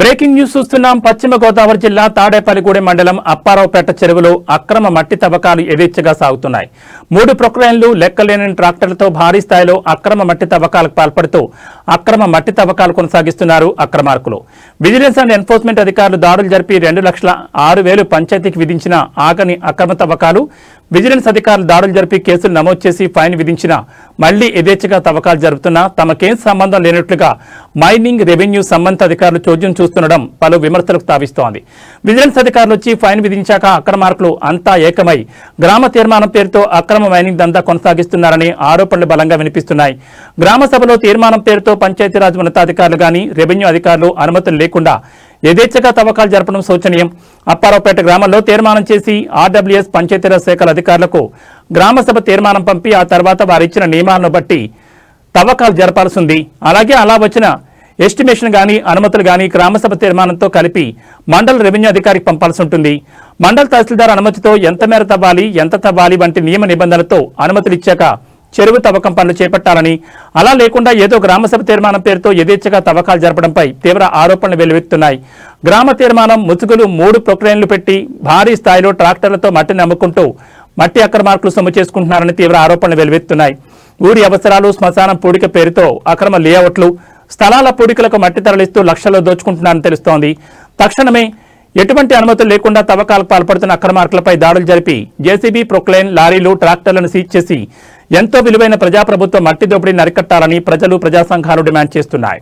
Breaking news చూస్తున్నాం. పశ్చిమ గోదావరి జిల్లా తాడేపల్లిగూడెం మండలం అప్పారావుపేట చెరువులో అక్రమ మట్టి తవ్వకాలు యథేచ్ఛగా సాగుతున్నాయి. 3 ప్రొక్లైన్లు, లెక్కలేని ట్రాక్టర్లతో భారీ స్థాయిలో అక్రమ మట్టి తవ్వకాలకు పాల్పడుతూ అక్రమ మట్టి తవ్వకాలు కొనసాగిస్తున్నారు అక్రమార్కులు. విజిలెన్స్ అండ్ ఎన్ఫోర్స్మెంట్ అధికారులు దాడులు జరిపి 2,06,000 పంచాయతీకి విధించిన ఆగని అక్రమ తవ్వకాలు. విజిలెన్స్ అధికారులు దాడులు జరిపి కేసులు నమోదు చేసి ఫైన్ విధించిన మళ్లీ యథేచ్ఛగా తవ్వకాలు జరుపుతున్నా తమకేం సంబంధం లేనట్లుగా మైనింగ్, రెవెన్యూ సంబంధిత అధికారులు చోద్యం చూస్తుండడం పలు విమర్శలకు తావిస్తోంది. విజిలెన్స్ అధికారులు వచ్చి ఫైన్ విధించాక అక్రమార్కులు అంతా ఏకమై గ్రామ తీర్మానం పేరుతో అక్రమ మైనింగ్ దందా కొనసాగిస్తున్నారని ఆరోపణలు బలంగా వినిపిస్తున్నాయి. గ్రామ సభలో తీర్మానం పేరుతో పంచాయతీరాజ్ ఉన్నతాధికారులు గాని, రెవెన్యూ అధికారులు అనుమతులు లేకుండా యథేచ్ఛగా తవ్వకాలు జరపడం శోచనీయం. అప్పారావుపేట గ్రామంలో తీర్మానం చేసి ఆర్డబ్ల్యూఎస్, పంచాయతీరాజ్ శాఖల అధికారులకు గ్రామసభ తీర్మానం పంపి ఆ తర్వాత వారిచ్చిన నియమాలను బట్టి తవ్వకాలు జరపాల్సి ఉంది. అలాగే అలా వచ్చిన ఎస్టిమేషన్ గానీ, అనుమతులు గానీ గ్రామసభ తీర్మానంతో కలిపి మండల రెవెన్యూ అధికారికి పంపాల్సి ఉంటుంది. మండల తహసీల్దార్ అనుమతితో ఎంత మేర తవ్వాలి, ఎంత తవ్వాలి వంటి నియమ నిబంధనలతో అనుమతులు ఇచ్చాక చెరువు తవ్వకం పనులు చేపట్టాలని, అలా లేకుండా ఏదో గ్రామసభ తీర్మానం పేరుతో యథేచ్ఛగా తవ్వకాలు జరపడంపై తీవ్ర ఆరోపణలు వెల్లువెత్తుతున్నాయి. గ్రామ తీర్మానం ముసుగులు 3 ప్రొక్లైన్లు పెట్టి భారీ స్థాయిలో ట్రాక్టర్లతో మట్టిని అమ్ముకుంటూ మట్టి అక్రమార్కులు సొమ్ము చేసుకుంటున్నారని తీవ్ర ఆరోపణలు వెల్లువెత్తున్నాయి. ఊరి అవసరాలు, శ్మశానం పూడిక పేరుతో అక్రమ లేఅవుట్లు, స్థలాల పూడికలకు మట్టి తరలిస్తూ లక్షల్లో దోచుకుంటున్నారని తెలుస్తోంది. తక్షణమే ఎటువంటి అనుమతులు లేకుండా తవ్వకాలకు పాల్పడుతున్న అక్రమార్కులపై దాడులు జరిపి జేసీబీ, ప్రొక్లైన్, లారీలు, ట్రాక్టర్లను సీజ్ చేసి ఎంతో విలువైన ప్రజాప్రభుత్వ మట్టి దోపిడీని అరికట్టాలని ప్రజలు, ప్రజా సంఘాలు డిమాండ్ చేస్తున్నాయి.